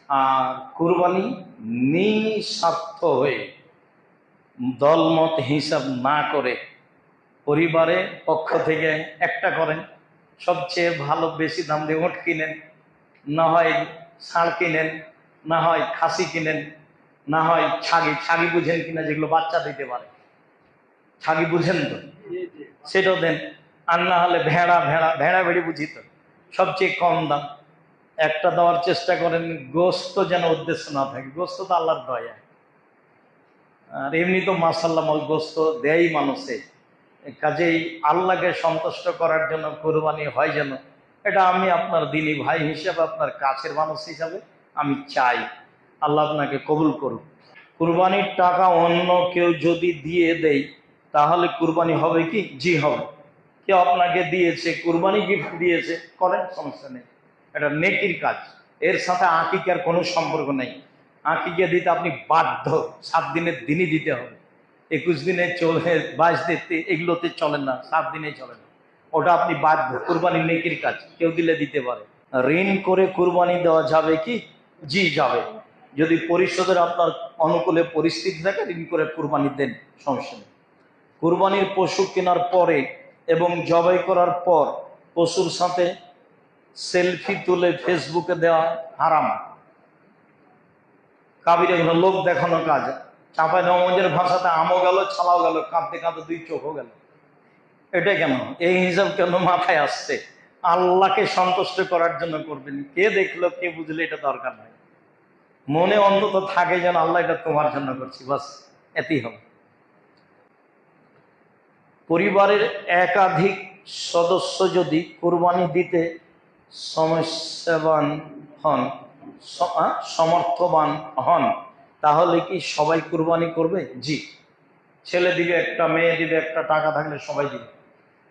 আর কুরবানি নিঃস্বার্থ হয়ে দলমত হিসাব না করে পরিবারের পক্ষ থেকে একটা করেন, সবচেয়ে ভালো বেশি দাম দিয়ে উট কিনেন, না হয় ষাঁড় কিনেন, না হয় খাসি কিনেন, না হয় ছাগি বুঝেন কিনা, যেগুলো বাচ্চা দিতে পারে, ছাগি বুঝেন তো, সেটাও দেন। আর না হলে ভেড়া ভেড়ি বুঝি তো, সবচেয়ে কম দাম একটা দেওয়ার চেষ্টা করেন। গোস্ত যেন উদ্দেশ্য না থাকে, গোস্ত তো আল্লাহর দয়া, আর এমনি তো মাশাআল্লাহ গোস্ত দেয় মানুষে, কাজেই আল্লাহকে সন্তুষ্ট করার জন্য কোরবানি হয় যেন, এটা আমি আপনার দিনী ভাই হিসাবে, আপনার কাছের মানুষ হিসাবে আমি চাই। আল্লাহ আপনাকে কবুল করুক। কুরবানির টাকা অন্য কেউ যদি দিয়ে দেয় তাহলে কুরবানি হবে কি? জি হবে। কেউ আপনাকে দিয়েছে, কুরবানি গিফট দিয়েছে, করেন, সমস্যা নেই, এটা নেকির কাজ, এর সাথে আকিকার কোনো সম্পর্ক নেই। আকিকা দিতে আপনি বাধ্য, 7 দিনের দিনই দিতে হবে, 21 দিনে চলে, 22 দিতে এগুলোতে চলেন না, 7 দিনে চলে না, ওটা আপনি বাধ্য। কুরবানি নেকির কাজ, কেউ দিলে দিতে পারে। ঋণ করে কুরবানি দেওয়া যাবে কি? জি যাবে, যদি পরিশোধের আপনার অনুকূলে পরিস্থিতি থাকে, ঋণ করে কুরবানি দেন, সমস্যা নেই। কুরবানির পশু কেনার পরে এবং জবাই করার পর পশুর সাথে সেলফি তুলে ফেসবুকে দেওয়া হারাম। কাবির এগুলো লোক দেখানো কাজ। চাঁপাই নবাবগঞ্জের ভাষাতে আমও গেল, ছালাও গেল, কাঁদতে কাঁদতে 2 চোখও গেল। এটা কেন? এই হিসাব কেন মাথায় আসছে? আল্লাহকে সন্তুষ্ট করার জন্য করবেন, কে দেখলো কে বুঝলে এটা দরকার নাই, মনে অন্তত থাকে যেন আল্লাহ এটা তোমার জন্য করছি, বাস, এতেই হবে। পরিবারের একাধিক সদস্য যদি কুরবানি দিতে সমর্থবান হন তাহলে কি সবাই কুরবানি করবে? জি, ছেলে দিবে একটা, মেয়ে দিবে একটা, টাকা থাকলে সবাই দিবে।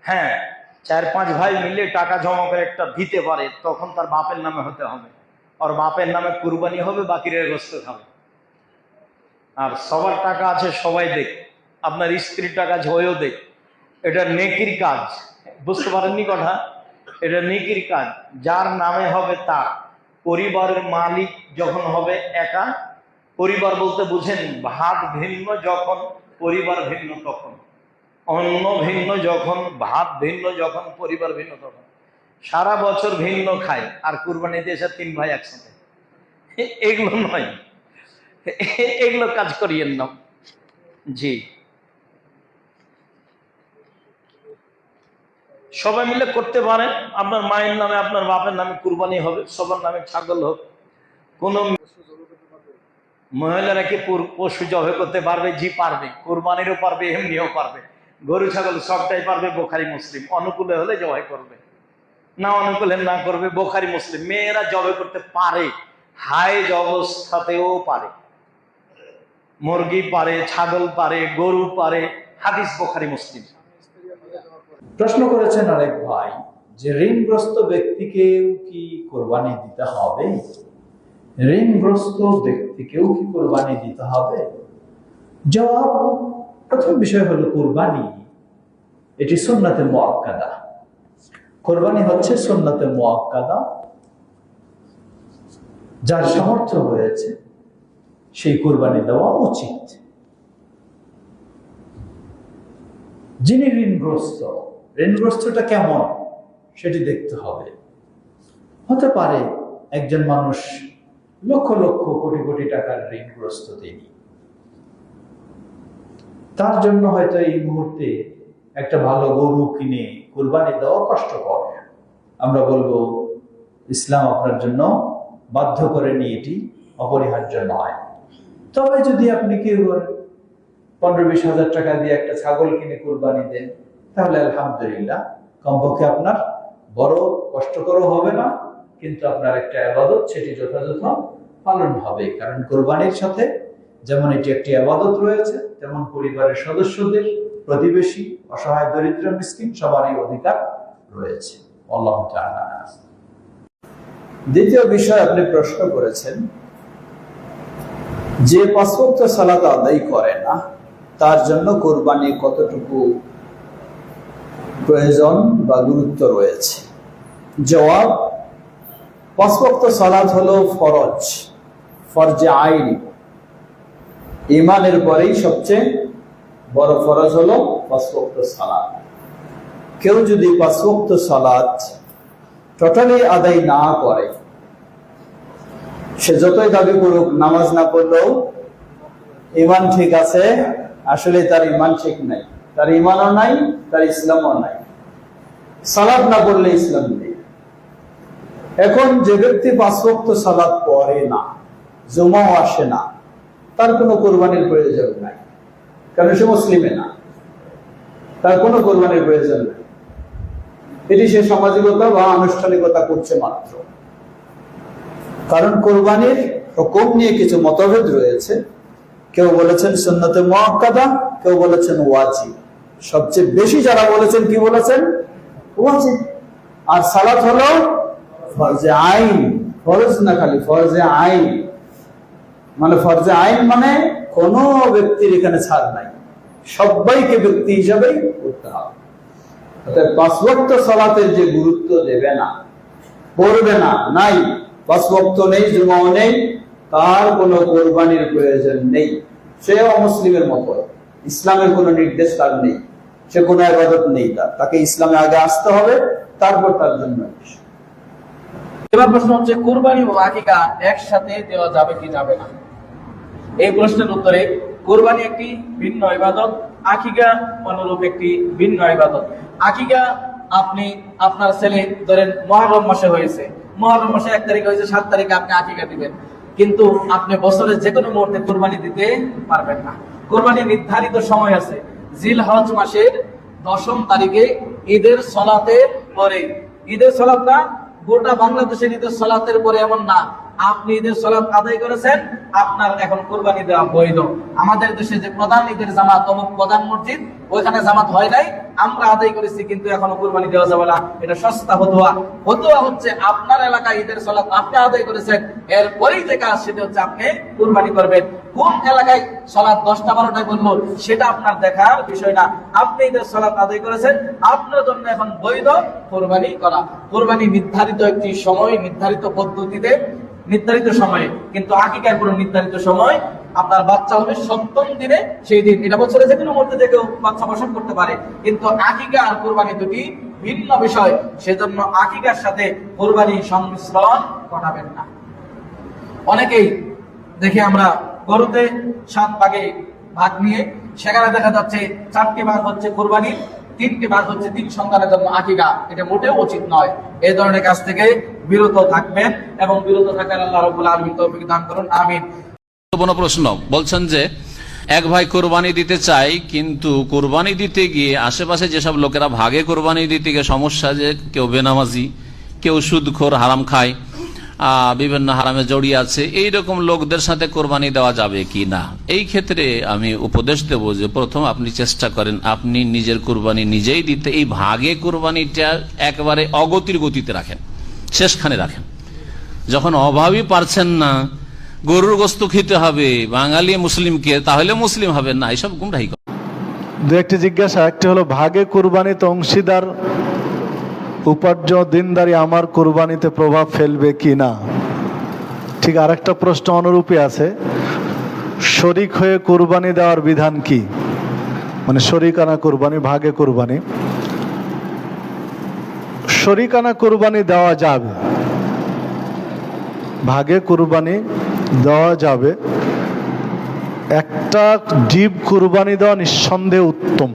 হ্যাঁ, 4-5 ভাই মিলে টাকা জমা করে একটা দিতে পারে, তখন তার বাপের নামে হতে হবে, আর বাপের নামে কুরবানি হবে, বাকিরা গোস্ত খাবে। আর সবার টাকা আছে, সবাই দেখ, আপনার স্ত্রীর টাকা আছে, ওইও দেখ, এটা নেকির কাজ। বুঝতে পারেননি কথা? এটা নেকির কাজ, যার নামে হবে তার। পরিবারের মালিক যখন হবে একা, পরিবার বলতে বুঝেন ভাত ভিন্ন যখন, পরিবার ভিন্ন তখন, অন্ন ভিন্ন যখন, ভাত ভিন্ন যখন, পরিবার ভিন্ন তখন। সারা বছর ভিন্ন খায় আর কুরবানি দিয়েছে 3 ভাই একসাথে, এগুলো নয়, এগুলো কাজ করিয়েন না। জি, সবাই মিলে করতে পারেন। আপনার মায়ের নামে, আপনার বাপের নামে কুরবানি হবে, সবার নামে ছাগল হোক। কোন মহিলারা কি পশু জবাই করতে পারবে? জি পারবে, কুরবানিরও পারবে, এমনিও পারবে, গরু ছাগল সবটাই পারবে। বুখারী মুসলিম, অনুকূলে হলে জবাই করবে, না অনুকূলে না করবে। বুখারী মুসলিম, মেয়েরা জবাই করতে পারে, হায়েজ অবস্থাতেও পারে, মুরগি পারে, ছাগল পারে, গরু পারে, হাদিস বুখারী মুসলিম। প্রশ্ন করেছেন আরেক ভাই যে ঋণগ্রস্ত ব্যক্তিকেও কি কোরবানি দিতে হবে? ঋণগ্রস্ত ব্যক্তিকেও কি কোরবানি দিতে হবে? জবাব, প্রথম বিষয় হলো কোরবানি এটি সুন্নাতে মুআক্কাদা। কোরবানি হচ্ছে সুন্নাতে মুআক্কাদা, যার সামর্থ্য হয়েছে সেই কোরবানি দেওয়া উচিত। যিনি ঋণগ্রস্তটা কেমন সেটি দেখতে হবে। হতে পারে একজন মানুষ লক্ষ লক্ষ কোটি কোটি টাকার ঋণগ্রস্ত, তিনি, তার জন্য হয়তো এই মুহূর্তে একটা ভালো গরু কিনে কুরবানি দেওয়া কষ্টকর। আমরা বলবো ইসলাম আপনার জন্য বাধ্য করেনি, এটি অপরিহার্য নয়। তবে যদি আপনি কেউ 15-20 হাজার টাকা দিয়ে একটা ছাগল কিনে কুরবানি দেন, তাহলে আলহামদুলিল্লাহ, কমপক্ষে আপনার বড় কষ্টকর হবে না, কিন্তু আপনার একটা ইবাদত, সেটি যথাযথ পালন হবে। কারণ কুরবানির সাথে যেমন এটি একটি ইবাদত রয়েছে, তেমন পরিবারের সদস্যদের, প্রতিবেশী, অসহায়, দরিদ্র, মিসকিন সবারই অধিকার রয়েছে। আল্লাহু তাআলা। দ্বিতীয় বিষয় আপনি প্রশ্ন করেছেন যে 5 ওয়াক্ত সালাত আদায় করে না, তার জন্য কোরবানি কতটুকু প্রয়োজন বা গুরুত্ব রয়েছে। জবাব, 5 ওয়াক্ত সালাত হলো ফরজ, ফরজে আইন, ইমানের পরেই সবচেয়ে বড় ফরজ হলো 5 ওয়াক্ত সালাত। কেউ যদি 5 ওয়াক্ত সালাত টোটালি আদায় না করে, সে যতই দাবি করুক নামাজ না পড়লেও ইমান ঠিক আছে, আসলে তার ইমান ঠিক নাই, তার ইমানও নাই, তার ইসলামও নাই। সালাত না পড়লে ইসলাম নেই। এখন যে ব্যক্তি 5 ওয়াক্ত সালাত পড়ে না, জুমাও আসে না, তার কোনো কোরবানির প্রয়োজন নাই, কারণ সে মুসলিমে না, তার কোনো কোরবানির প্রয়োজন নাই। এটি সে সামাজিকতা বা আনুষ্ঠানিকতা করছে মাত্র। কারণ কোরবানির হুকুম নিয়ে কিছু মতভেদ রয়েছে। কেউ বলেছেন সুন্নতে মুআক্কাদা, কেউ বলেছেন ওয়াজিব। সবচেয়ে বেশি যারা বলেছেন কি বলেছেন? ওয়াজিব। আর সালাত হলো ফরজে আইন, ফরজ না খালি ফরজে আইন। মানে ফরজে আইন মানে কোনো ব্যক্তির এখানে ছাড় নাই, সবাইকে ব্যক্তি হিসাবেই করতে হবে। অর্থাৎ 5 ওয়াক্ত সালাতের যে গুরুত্ব দেবে না, পড়বে না, নাই, 5 ওয়াক্ত নেই, জুমাও নেই, তার কোনো কোরবানির প্রয়োজন নেই। সে অমুসলিমের মতো, ইসলামের কোনো নির্দেশ তার নেই, সে কোনো ইবাদত নেই তাকে ইসলামে আগে আসতে হবে, তারপর তার জন্য। এবার প্রশ্ন হচ্ছে, কুরবানি ও আকিকা একসাথে দেওয়া যাবে কি যাবে না? এই প্রশ্নের উত্তরে, কুরবানি একটি ভিন্ন ইবাদত, আকিকা অনুরূপ একটি ভিন্ন ইবাদত। আকিকা আপনি আপনার ছেলে ধরেন মুহররম মাসে হয়েছে, মুহররম মাসে 1 তারিখে হয়েছে, 7 তারিখে আপনি আকিকা দিবেন, কিন্তু আপনি বছরের যে কোনো মুহূর্তে কুরবানি দিতে পারবেন না। কুরবানি নির্ধারিত সময় আছে। জিলহজ মাসের 10ম তারিখে ঈদের সালাতের পরে, ঈদের সালাতটা গোটা বাংলাদেশের ঈদের সালাতের পরে এমন না আপনি ঈদের সালাত আদায় করেছেন আপনার এখন কুরবানি দেওয়া বৈধ। আমাদের দেশে যে প্রধান ঈদের জামাত, অমুক প্রধান মসজিদ, ওইখানে জামাত হয় নাই, আমরা আদায় করেছি কিন্তু এখনো কুরবানি দেওয়া যাবে না, এটা সস্তা ফতোয়া। ফতোয়া হচ্ছে আপনার এলাকায় ঈদের সালাত আপনি আদায় করেছেন, এরপরেই যে কাজ সেটা হচ্ছে আপনি কুরবানি করবেন। কোন এলাকায় সালাত 10টা 12টায় বলবো সেটা আপনার দেখার বিষয় না। আপনি ঈদের সালাত আদায় করেছেন, আপনার জন্য এখন বৈধ কুরবানি করা। কুরবানি নির্ধারিত একটি সময়, নির্ধারিত পদ্ধতিতে, নির্ধারিত সময়ে, কিন্তু আকিকার কোনো নির্ধারিত সময়। আপনার বাচ্চা হবে 7ম দিনে, সেই দিন, এটা বছরে যে কোনো মুহূর্তে যে কেউ বাচ্চা প্রসব করতে পারে, কিন্তু আকিকা আর কুরবানি দুটি ভিন্ন বিষয়। সেজন্য আকিকার সাথে কুরবানি সংমিশ্রণ ঘটাবেন না। অনেকেই দেখি আমরা গরুতে 7 ভাগে ভাগ নিয়ে, সেখানে দেখা যাচ্ছে 4টি ভাগ হচ্ছে কুরবানি, 3টি ভাগ হচ্ছে 3 সন্তানের জন্য আকিকা। এটা মোটেও উচিত নয়। এই ধরনের কাজ থেকে বিরত থাকবেন এবং বিরত থাকার আল্লাহ রাব্বুল আলামিন তৌফিক দান করুন, আমিন। প্রশ্ন বলছেন যে এক ভাই কোরবানি দিতে চায়, কিন্তু কোরবানি দিতে গিয়ে আশেপাশে যেসব লোকেরা ভাগে কোরবানি দিতে গিয়ে সমস্যা, যে কেউ বেনামাজি, কেউ সুদখোর, হারাম খায়, বিভিন্ন হারামে জড়িয়ে আছে, এইরকম লোকদের সাথে কোরবানি দেওয়া যাবে কি না? এই ক্ষেত্রে আমি উপদেশ দেব যে প্রথম আপনি চেষ্টা করেন আপনি নিজের কোরবানি নিজেই দিতে। এই ভাগে কোরবানিটা একেবারে অগতির গতিতে রাখেন, শেষখানে রাখেন। যখন অভাবই পারছেন না, গরুর গোস্ত খেতে হবে বাঙালি মুসলিমকে, তাহলে মুসলিম হবেন না, এইসব গুমরাহি। দু একটি জিজ্ঞাসা, একটি হলো ভাগে কুরবানিতে অংশীদার উপার্জ দিনদারি আমার কুরবানিতে প্রভাব ফেলবে কি না? ঠিক আরেকটা প্রশ্ন অনুরূপী আছে, শরিক হয়ে কুরবানি দেওয়ার বিধান কি? মানে শরিকানা কুরবানি, ভাগে কুরবানি। শরিকানা কুরবানি দেওয়া যাবে, ভাগে কুরবানি দেওয়া যাবে। একটা জীব কুরবানি দেওয়া নিঃসন্দেহে উত্তম।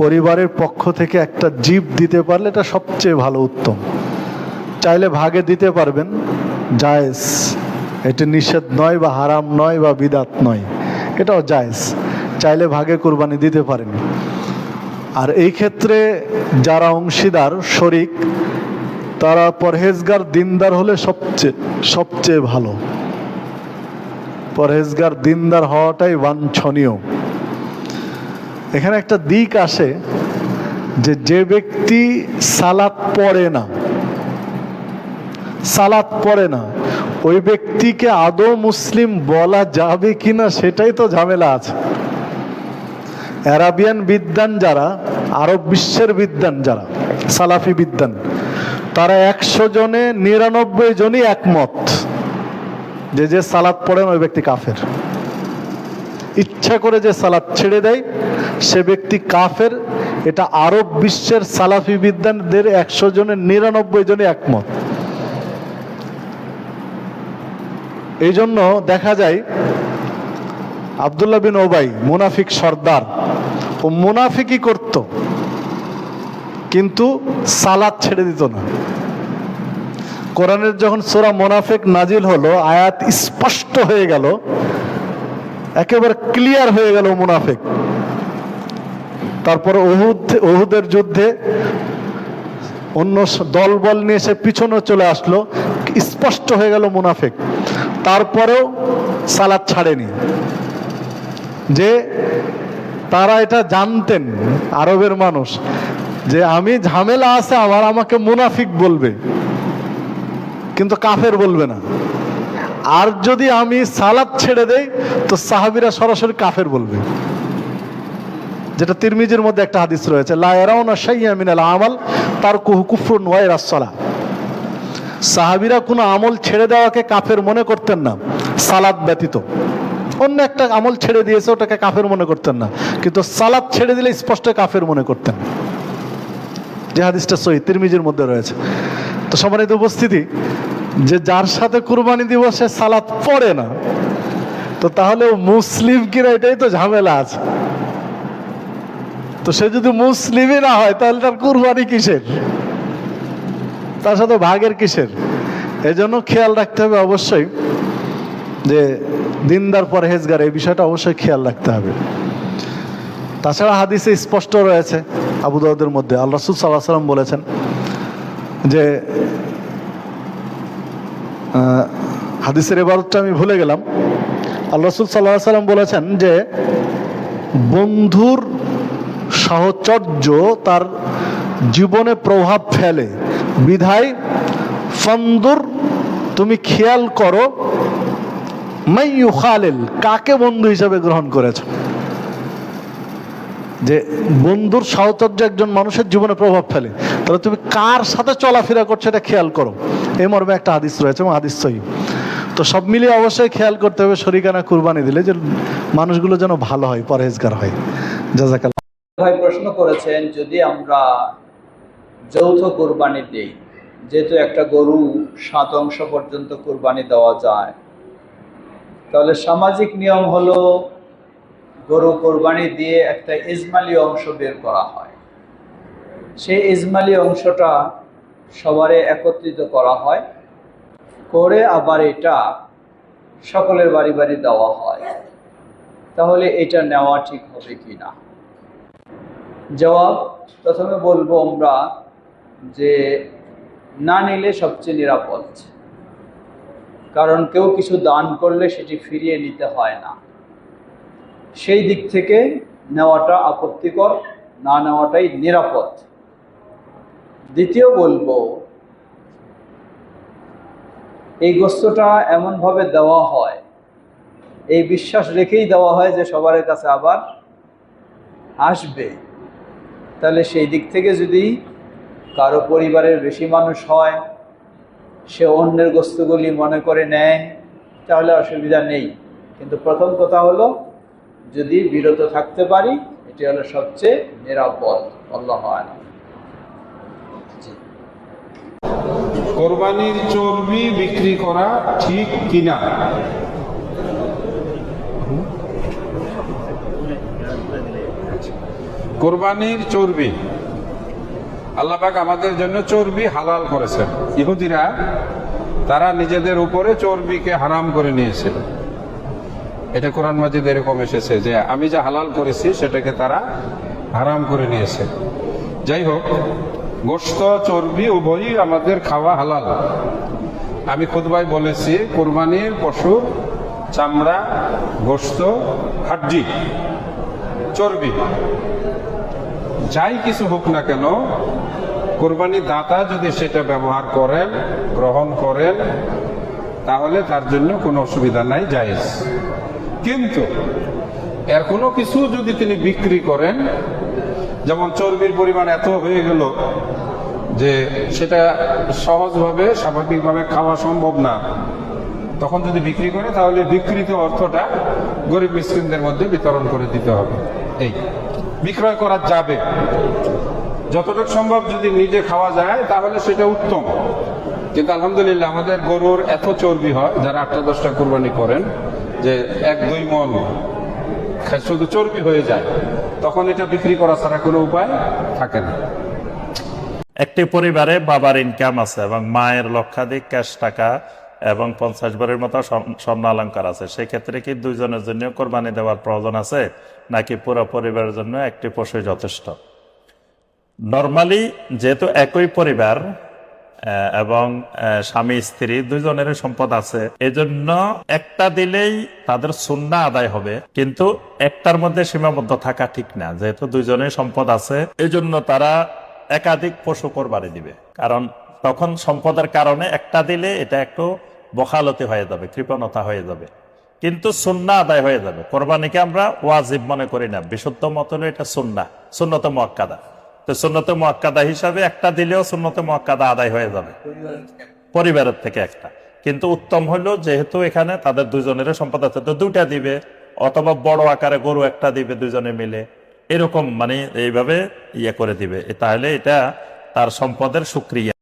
পরিবারের পক্ষ থেকে একটা জীব দিতে পারলে এটা সবচেয়ে ভালো, উত্তম। চাইলে ভাগে দিতে পারবেন, জায়েজ, এটা নিষেধ নয় বা হারাম নয় বা বিদাত নয়, এটাও জায়েজ, চাইলে ভাগে কুরবানি দিতে পারেন। আর এই ক্ষেত্রে যারা অংশীদার, শরিক, তারা পরহেজগার দিনদার হলে সবচেয়ে ভালো। পরহেজগার দিনদার হওয়াটাই বাঞ্ছনীয়। এখানে একটা দিক আসে যে ব্যক্তি সালাত পড়ে না, ওই ব্যক্তিকে আদৌ মুসলিম বলা যাবে কিনা সেটাই তো ঝামেলা আছে। আরাবিয়ান বিদ্বান যারা, আরব বিশ্বের বিদ্বান যারা, সালাফি বিদ্বান, তারা 100 জনে 99 জনই একমত যে যে সালাত পড়েন ওই ব্যক্তি কাফের। ইচ্ছা করে যে সালাত ছেড়ে দেয় সে ব্যক্তি কাফের। এটা আরব বিশ্বের সালাফি বিদ্বানদের 100 জনের 99 জনে একমত। এই জন্য দেখা যায় আব্দুল্লাহ বিন ওবাই মুনাফিক সর্দার, ও মুনাফিকই করত কিন্তু সালাত ছেড়ে দিত না। কোরআনের যখন সূরা মুনাফিক নাজিল হলো, আয়াত স্পষ্ট হয়ে গেল, একেবারে ক্লিয়ার হয়ে গেল মুনাফিক। তারপরে উহুদের যুদ্ধে অন্য দলবল নিয়ে সে পিছনে চলে আসলো, স্পষ্ট হয়ে গেল মুনাফিক। তারপরেও সালাত ছাড়েনি। যে তারা এটা জানতেন আরবের মানুষ যে আমি ঝামেলা আছে আমার, আমাকে মুনাফিক বলবে কিন্তু কাফের বলবে না। আর যদি আমি সালাত ছেড়ে দেই তো সাহাবীরা সরাসরি কাফের বলবে। যেটা তিরমিজির মধ্যে একটা হাদিস রয়েছে, লা ইয়ারাউনা শাইয়্যান মিনাল আমাল তারকুহু কুফরুন ওয়া ইরাস-সালাহ। সাহাবীরা কোনো আমল ছেড়ে দেওয়াকে কাফের মনে করতেন না, সালাত ব্যতীত। অন্য একটা আমল ছেড়ে দিয়েছে ওটাকে কাফের মনে করতেন না, কিন্তু সালাত ছেড়ে দিলে স্পষ্ট কাফের মনে করতেন। যে হাদিসটা সহিহ তিরমিজির মধ্যে রয়েছে। তো সম্মানিত উপস্থিতি, যে যার সাথে কুরবানি দিব সে সালাত পড়ে না, তো তাহলে মুসলিম কিনা এটাই তো ঝামেলা আছে। তো সে যদি মুসলিমই না হয় তাহলে তার কুরবানি কিসের, তার সাথে ভাগের কিসের? এই জন্য খেয়াল রাখতে হবে অবশ্যই যে দিনদার পরহেজগার, এই বিষয়টা অবশ্যই খেয়াল রাখতে হবে। তাছাড়া হাদিসে স্পষ্ট রয়েছে আবু দাউদের মধ্যে, আল্লাহ রাসূল সাল্লাল্লাহু আলাইহি ওয়াসাল্লাম বলেছেন যে, হাদিসের ইবারতটা আমি ভুলে গেলাম, আল্লাহ রাসূল সাল্লাল্লাহু আলাইহি ওয়াসাল্লাম বলেছেন যে বন্ধুর সাহচর্য তার জীবনে প্রভাব ফেলে, বিধায় ফানদুর, তুমি খেয়াল করো, মাই ইউখালিল, কাকে বন্ধু হিসাবে গ্রহণ করেছ। যে বন্ধুর সাহচর্য একজন মানুষের জীবনে প্রভাব ফেলে, তাহলে তুমি কার সাথে চলাফেরা করছো এটা খেয়াল করো। এই মর্মে একটা হাদিস রয়েছে এবং হাদিস সহিহ। তো সব মিলিয়ে অবশ্যই খেয়াল করতে হবে শরীকানা কুরবানি দিলে যে মানুষগুলো যেন ভালো হয়, পরহেজগার হয়। জাযাকাল্লাহ। ভাই প্রশ্ন করেছেন, যদি আমরা যৌথ কুরবানি দিই, যেহেতু একটা গরু 7 অংশ পর্যন্ত কুরবানি দেওয়া যায়, তাহলে সামাজিক নিয়ম হলো গরু কোরবানি দিয়ে একটা ইজমালি অংশ বের করা হয়। সেই ইজমালি অংশটা সবারে একত্রিত করা হয়, করে আবার এটা সকলের বাড়ি বাড়ি দেওয়া হয়। তাহলে এটা নেওয়া ঠিক হবে কি না? জবাব, প্রথমে বলবো আমরা যে না নিলে সবচেয়ে নিরাপদ। কারণ কেউ কিছু দান করলে সেটি ফিরিয়ে নিতে হয় না, সেই দিক থেকে নেওয়াটা আপত্তিকর, না নেওয়াটাই নিরাপদ। দ্বিতীয় বলবো, এই গোস্তটা এমনভাবে দেওয়া হয়, এই বিশ্বাস রেখেই দেওয়া হয় যে সবার কাছে আবার আসবে। তাহলে সেই দিক থেকে যদি কারো পরিবারের বেশি মানুষ হয়, সে অন্যের গোস্তগুলি মনে করে নেয়, তাহলে অসুবিধা নেই। কিন্তু প্রথম কথা হলো যদি বিরত থাকতে পারি, এটি হলো সবচেয়ে নিরাপদ। আল্লাহু আ'লাম। কোরবানির চর্বি বিক্রি করা ঠিক কিনা? কোরবানির চর্বি, আল্লাহ পাক আমাদের জন্য চর্বি হালাল করেছেন। ইহুদিরা তারা নিজেদের উপরে চর্বিকে হারাম করে নিয়েছিল। এটা কোরআন মাজিদে এরকম এসেছে যে আমি যা হালাল করেছি সেটাকে তারা হারাম করে নিয়েছে। যাই হোক, গোশত চর্বি উভয়ই আমাদের খাওয়া হালাল। আমি খুতবায় বলেছি কোরবানির পশুর চামড়া, গোশত, হাড্ডি, চর্বি যাই কিছু হোক না কেন, কোরবানি দাতা যদি সেটা ব্যবহার করেন, গ্রহণ করেন, তাহলে তার জন্য কোনো অসুবিধা নাই, জায়েজ। কিন্তু এর কোনো কিছু যদি তিনি বিক্রি করেন, যেমন চর্বির পরিমাণ এত হয়ে গেল যে সেটা সহজভাবে স্বাভাবিকভাবে খাওয়া সম্ভব না, তখন যদি বিক্রি করে তাহলে বিক্রিত অর্থটা গরিব মিসকিনদের মধ্যে বিতরণ করে দিতে হবে। এই বিক্রয় করা যাবে, যতটুকু সম্ভব যদি নিজে খাওয়া যায় তাহলে সেটা উত্তম। কিন্তু আলহামদুলিল্লাহ আমাদের গরুর এত চর্বি হয়, যারা 8-10টা কুরবানি করেন, যে 1-2 মণ শুধু চর্বি হয়ে যায়, তখন এটা বিক্রি করা ছাড়া কোনো উপায় থাকে না। একটি পরিবারে বাবার ইনকাম আছে এবং মায়ের লক্ষাধিক ক্যাশ টাকা এবং 50 বারের মতো স্বর্ণ অলংকার আছে, সেক্ষেত্রে কি দুইজনের জন্য কোরবানি দেওয়ার প্রয়োজন আছে নাকি পুরো পরিবারের জন্য একটি পশু যথেষ্ট? নর্মালি যেহেতু একই পরিবার এবং স্বামী স্ত্রী দুইজনের সম্পদ আছে, এজন্য একটা দিলেই তাদের সুন্নাহ আদায় হবে, কিন্তু একটার মধ্যে সীমাবদ্ধ থাকা ঠিক না। যেহেতু দুইজনের সম্পদ আছে, এজন্য তারা একাধিক পশু কোরবানি দিবে, কারণ তখন সম্পদের কারণে একটা দিলে এটা একটু বখালতি হয়ে যাবে, কৃপণতা হয়ে যাবে, কিন্তু সুন্নাহ আদায় হয়ে যাবে। কোরবানিকে আমরা ওয়াজিব মনে করি না, বিশুদ্ধ মত হলো এটা সুন্নাহ, সুন্নতে মুআক্কাদা। তো সুন্নতে মুআক্কাদা হিসাবে একটা দিলেও সুন্নতে মুআক্কাদা আদায় হয়ে যাবে পরিবারের থেকে একটা। কিন্তু উত্তম হলো যেহেতু এখানে তাদের দুজনের সম্পদ আছে, তো 2টা দিবে, অথবা বড় আকারে গরু একটা দিবে দুজনে মিলে, এরকম মানে এইভাবে ইয়ে করে দিবে, তাহলে এটা তার সম্পদের শুকরিয়া।